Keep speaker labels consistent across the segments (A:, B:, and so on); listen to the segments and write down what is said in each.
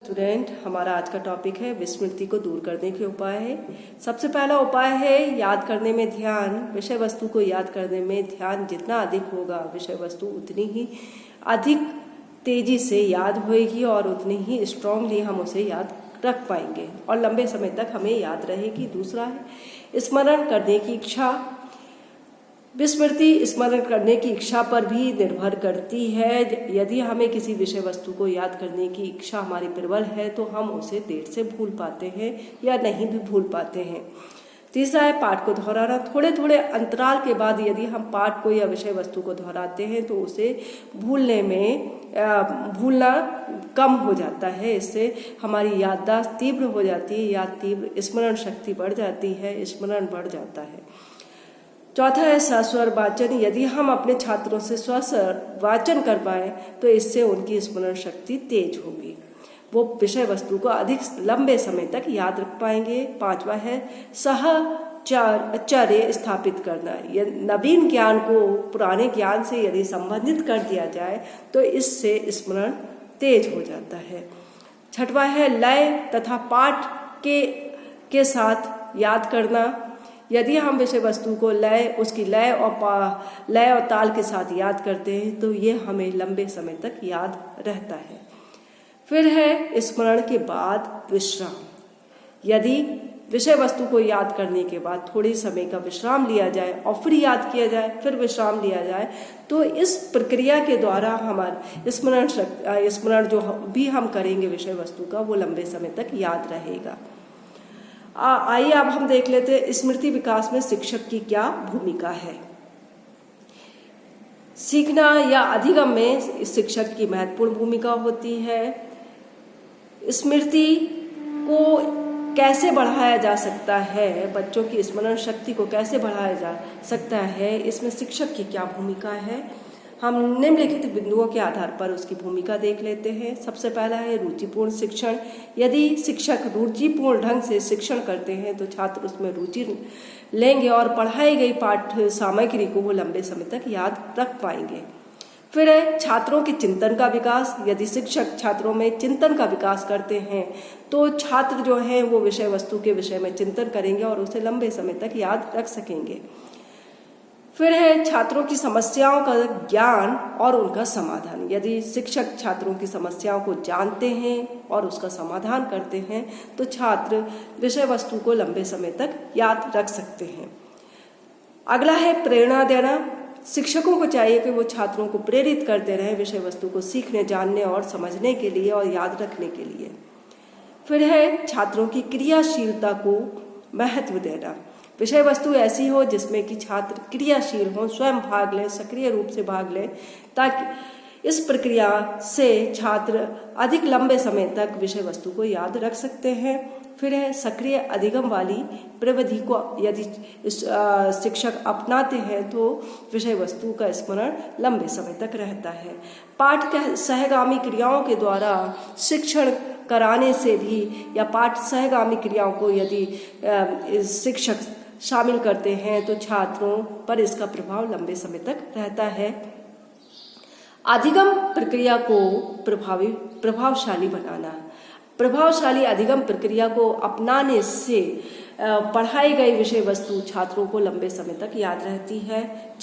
A: Student, हमारा आज का टॉपिक है विस्मृति को दूर करने के उपाय है। सबसे पहला उपाय है याद करने में ध्यान। विषय वस्तु को याद करने में ध्यान जितना अधिक होगा, विषय वस्तु उतनी ही अधिक तेजी से याद होएगी और उतनी ही स्ट्रांगली हम उसे याद रख पाएंगे और लंबे समय तक हमें याद रहेगी। दूसरा है स्मरण करने की इच्छा। विस्मृति स्मरण करने की इच्छा पर भी निर्भर करती है। यदि हमें किसी विषय वस्तु को याद करने की इच्छा हमारी प्रबल है तो हम उसे देर से भूल पाते हैं या नहीं भी भूल पाते हैं। तीसरा है पाठ को दोहराना। थोड़े थोड़े अंतराल के बाद यदि हम पाठ को या विषय वस्तु को दोहराते हैं तो उसे भूलना कम हो जाता है। इससे हमारी याददाश्त तीव्र हो जाती है, याद तीव्र, स्मरण शक्ति बढ़ जाती है, स्मरण बढ़ जाता है। चौथा है सस्वर वाचन। यदि हम अपने छात्रों से स्वर वाचन करवाएं तो इससे उनकी स्मरण शक्ति तेज होगी, वो विषय वस्तु को अधिक लंबे समय तक याद रख पाएंगे। पांचवा है सहचर्य स्थापित करना। नवीन ज्ञान को पुराने ज्ञान से यदि संबंधित कर दिया जाए तो इससे स्मरण तेज हो जाता है। छठवा है लय तथा पाठ के साथ याद करना। यदि हम विषय वस्तु को उसकी लय और ताल के साथ याद करते हैं तो ये हमें लंबे समय तक याद रहता है। फिर है स्मरण के बाद विश्राम। यदि विषय वस्तु को याद करने के बाद थोड़ी समय का विश्राम लिया जाए और फिर याद किया जाए, फिर विश्राम लिया जाए तो इस प्रक्रिया के द्वारा हमारा स्मरण जो भी हम करेंगे विषय वस्तु का वो लंबे समय तक याद रहेगा। आइए अब हम देख लेते हैं स्मृति विकास में शिक्षक की क्या भूमिका है। सीखना या अधिगम में शिक्षक की महत्वपूर्ण भूमिका होती है। स्मृति को कैसे बढ़ाया जा सकता है, बच्चों की स्मरण शक्ति को कैसे बढ़ाया जा सकता है, इसमें शिक्षक की क्या भूमिका है, हम निम्नलिखित बिंदुओं के आधार पर उसकी भूमिका देख लेते हैं। सबसे पहला है रुचिपूर्ण शिक्षण। यदि शिक्षक रुचिपूर्ण ढंग से शिक्षण करते हैं तो छात्र उसमें रुचि लेंगे और पढ़ाई गई पाठ सामग्री को वो लंबे समय तक याद रख पाएंगे। फिर है छात्रों के चिंतन का विकास। यदि शिक्षक छात्रों में चिंतन का विकास करते हैं तो छात्र जो हैं वो विषय वस्तु के विषय में चिंतन करेंगे और उसे लंबे समय तक याद रख सकेंगे। फिर है छात्रों की समस्याओं का ज्ञान और उनका समाधान। यदि शिक्षक छात्रों की समस्याओं को जानते हैं और उसका समाधान करते हैं तो छात्र विषय वस्तु को लंबे समय तक याद रख सकते हैं। अगला है प्रेरणा देना। शिक्षकों को चाहिए कि वो छात्रों को प्रेरित करते रहें विषय वस्तु को सीखने, जानने और समझने के लिए और याद रखने के लिए। फिर है छात्रों की क्रियाशीलता को महत्व देना। विषय वस्तु ऐसी हो जिसमें कि छात्र क्रियाशील हों, स्वयं भाग लें, सक्रिय रूप से भाग लें, ताकि इस प्रक्रिया से छात्र अधिक लंबे समय तक विषय वस्तु को याद रख सकते हैं। फिर है सक्रिय अधिगम वाली प्रविधि को यदि शिक्षक अपनाते हैं तो विषय वस्तु का स्मरण लंबे समय तक रहता है। पाठ के सहगामी क्रियाओं के द्वारा शिक्षण कराने से भी या पाठ सहगामी क्रियाओं को यदि शिक्षक शामिल करते हैं तो छात्रों पर इसका प्रभाव लंबे समय तक रहता है। अधिगम प्रक्रिया को प्रभावशाली बनाना। प्रभावशाली अधिगम प्रक्रिया को अपनाने से पढ़ाई गई विषय वस्तु छात्रों को लंबे समय तक याद रहती है।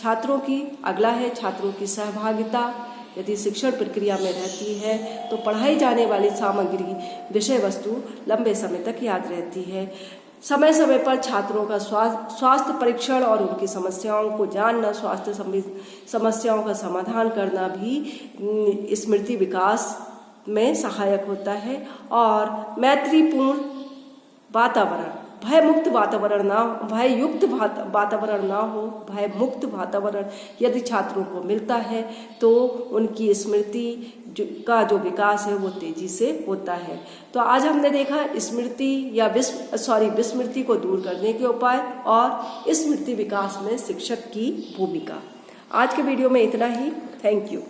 A: अगला है छात्रों की सहभागिता। यदि शिक्षण प्रक्रिया में रहती है तो पढ़ाई जाने वाली सामग्री विषय वस्तु लंबे समय तक याद रहती है। समय समय पर छात्रों का स्वास्थ्य परीक्षण और उनकी समस्याओं को जानना, स्वास्थ्य समस्याओं का समाधान करना भी स्मृति विकास में सहायक होता है। और मैत्रीपूर्ण वातावरण, भयमुक्त वातावरण ना हो, भययुक्त वातावरण ना हो, भयमुक्त वातावरण यदि छात्रों को मिलता है तो उनकी स्मृति का जो विकास है वो तेजी से होता है। तो आज हमने देखा विस्मृति को दूर करने के उपाय और स्मृति विकास में शिक्षक की भूमिका। आज के वीडियो में इतना ही। Thank you.